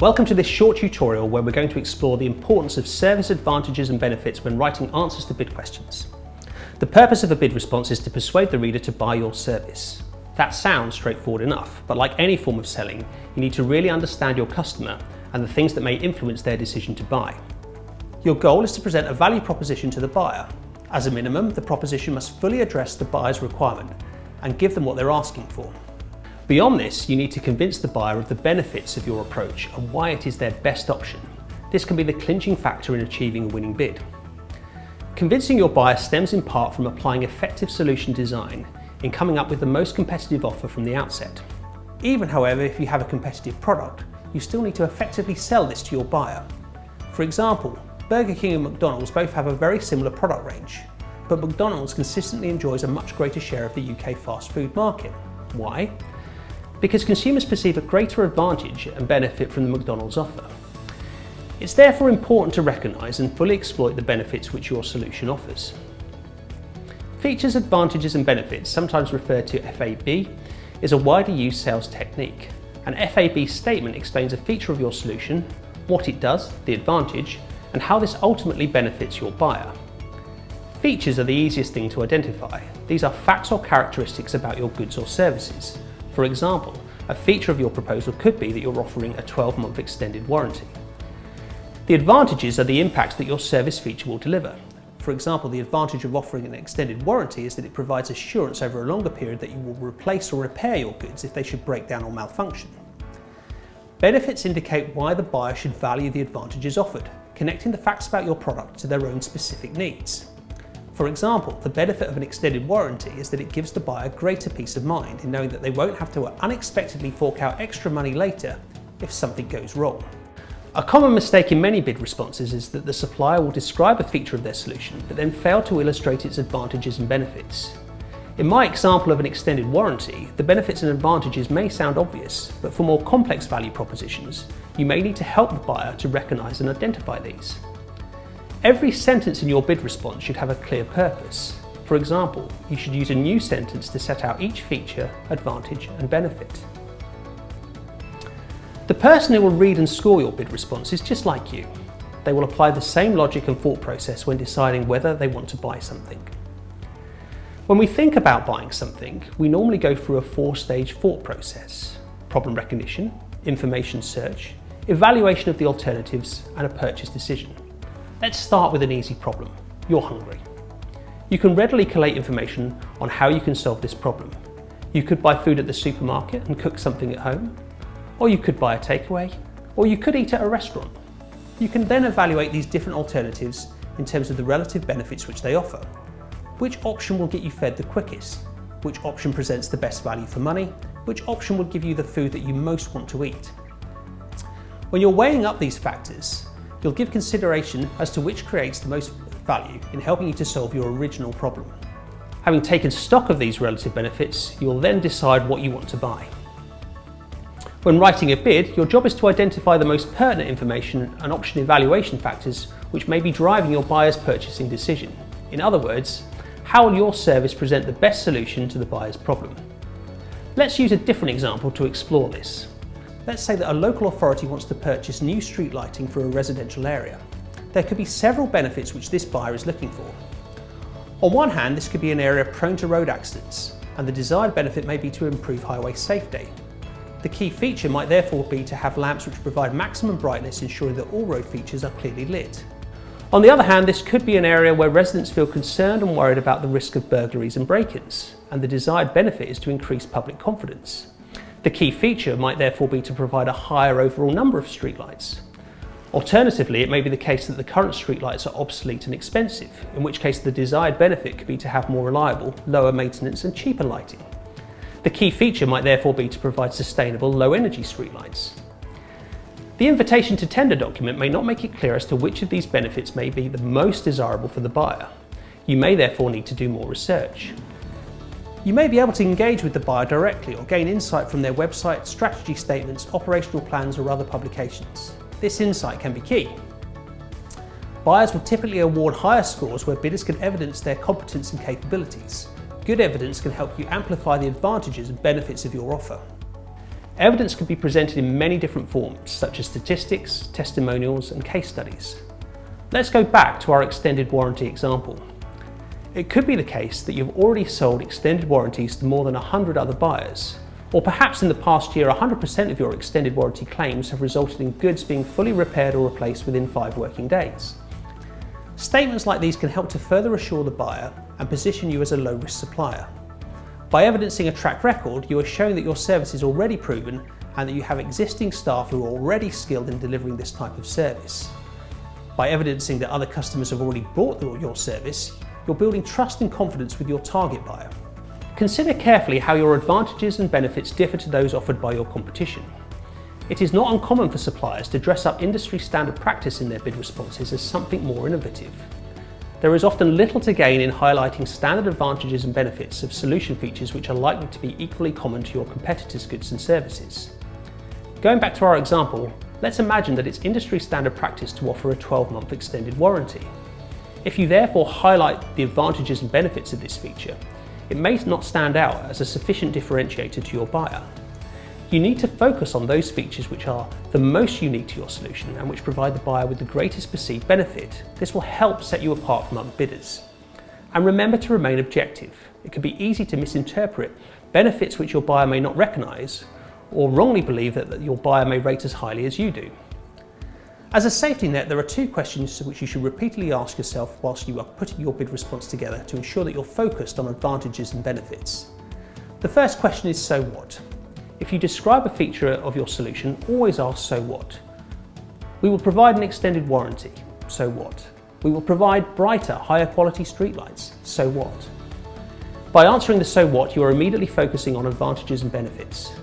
Welcome to this short tutorial where we're going to explore the importance of service advantages and benefits when writing answers to bid questions. The purpose of a bid response is to persuade the reader to buy your service. That sounds straightforward enough, but like any form of selling, you need to really understand your customer and the things that may influence their decision to buy. Your goal is to present a value proposition to the buyer. As a minimum, the proposition must fully address the buyer's requirement and give them what they're asking for. Beyond this, you need to convince the buyer of the benefits of your approach and why it is their best option. This can be the clinching factor in achieving a winning bid. Convincing your buyer stems in part from applying effective solution design in coming up with the most competitive offer from the outset. Even, however, if you have a competitive product, you still need to effectively sell this to your buyer. For example, Burger King and McDonald's both have a very similar product range, but McDonald's consistently enjoys a much greater share of the UK fast food market. Why? Because consumers perceive a greater advantage and benefit from the McDonald's offer. It's therefore important to recognise and fully exploit the benefits which your solution offers. Features, advantages and benefits, sometimes referred to FAB, is a widely used sales technique. An FAB statement explains a feature of your solution, what it does, the advantage, and how this ultimately benefits your buyer. Features are the easiest thing to identify. These are facts or characteristics about your goods or services. For example, a feature of your proposal could be that you're offering a 12-month extended warranty. The advantages are the impact that your service feature will deliver. For example, the advantage of offering an extended warranty is that it provides assurance over a longer period that you will replace or repair your goods if they should break down or malfunction. Benefits indicate why the buyer should value the advantages offered, connecting the facts about your product to their own specific needs. For example, the benefit of an extended warranty is that it gives the buyer greater peace of mind in knowing that they won't have to unexpectedly fork out extra money later if something goes wrong. A common mistake in many bid responses is that the supplier will describe a feature of their solution but then fail to illustrate its advantages and benefits. In my example of an extended warranty, the benefits and advantages may sound obvious, but for more complex value propositions, you may need to help the buyer to recognise and identify these. Every sentence in your bid response should have a clear purpose. For example, you should use a new sentence to set out each feature, advantage and benefit. The person who will read and score your bid response is just like you. They will apply the same logic and thought process when deciding whether they want to buy something. When we think about buying something, we normally go through a four-stage thought process: problem recognition, information search, evaluation of the alternatives and a purchase decision. Let's start with an easy problem. You're hungry. You can readily collate information on how you can solve this problem. You could buy food at the supermarket and cook something at home, or you could buy a takeaway, or you could eat at a restaurant. You can then evaluate these different alternatives in terms of the relative benefits which they offer. Which option will get you fed the quickest? Which option presents the best value for money? Which option will give you the food that you most want to eat? When you're weighing up these factors, you'll give consideration as to which creates the most value in helping you to solve your original problem. Having taken stock of these relative benefits, you'll then decide what you want to buy. When writing a bid, your job is to identify the most pertinent information and option evaluation factors which may be driving your buyer's purchasing decision. In other words, how will your service present the best solution to the buyer's problem? Let's use a different example to explore this. Let's say that a local authority wants to purchase new street lighting for a residential area. There could be several benefits which this buyer is looking for. On one hand, this could be an area prone to road accidents, and the desired benefit may be to improve highway safety. The key feature might therefore be to have lamps which provide maximum brightness, ensuring that all road features are clearly lit. On the other hand, this could be an area where residents feel concerned and worried about the risk of burglaries and break-ins, and the desired benefit is to increase public confidence. The key feature might therefore be to provide a higher overall number of streetlights. Alternatively, it may be the case that the current streetlights are obsolete and expensive, in which case the desired benefit could be to have more reliable, lower maintenance and cheaper lighting. The key feature might therefore be to provide sustainable, low-energy streetlights. The invitation to tender document may not make it clear as to which of these benefits may be the most desirable for the buyer. You may therefore need to do more research. You may be able to engage with the buyer directly or gain insight from their website, strategy statements, operational plans or other publications. This insight can be key. Buyers will typically award higher scores where bidders can evidence their competence and capabilities. Good evidence can help you amplify the advantages and benefits of your offer. Evidence can be presented in many different forms, such as statistics, testimonials, and case studies. Let's go back to our extended warranty example. It could be the case that you've already sold extended warranties to more than 100 other buyers, or perhaps in the past year 100% of your extended warranty claims have resulted in goods being fully repaired or replaced within 5 working days. Statements like these can help to further assure the buyer and position you as a low-risk supplier. By evidencing a track record, you are showing that your service is already proven and that you have existing staff who are already skilled in delivering this type of service. By evidencing that other customers have already bought your service, you're building trust and confidence with your target buyer. Consider carefully how your advantages and benefits differ to those offered by your competition. It is not uncommon for suppliers to dress up industry standard practice in their bid responses as something more innovative. There is often little to gain in highlighting standard advantages and benefits of solution features which are likely to be equally common to your competitors' goods and services. Going back to our example, let's imagine that it's industry standard practice to offer a 12-month extended warranty. If you therefore highlight the advantages and benefits of this feature, it may not stand out as a sufficient differentiator to your buyer. You need to focus on those features which are the most unique to your solution and which provide the buyer with the greatest perceived benefit. This will help set you apart from other bidders. And remember to remain objective. It can be easy to misinterpret benefits which your buyer may not recognise, or wrongly believe that your buyer may rate as highly as you do. As a safety net, there are 2 questions which you should repeatedly ask yourself whilst you are putting your bid response together to ensure that you're focused on advantages and benefits. The first question is, so what? If you describe a feature of your solution, always ask, so what? We will provide an extended warranty, so what? We will provide brighter, higher quality streetlights, so what? By answering the so what, you are immediately focusing on advantages and benefits.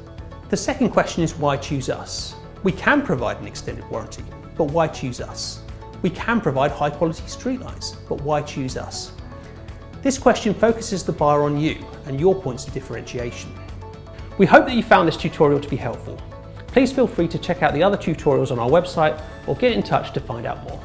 The second question is, why choose us? We can provide an extended warranty, but why choose us? We can provide high quality streetlights, but why choose us? This question focuses the buyer on you and your points of differentiation. We hope that you found this tutorial to be helpful. Please feel free to check out the other tutorials on our website or get in touch to find out more.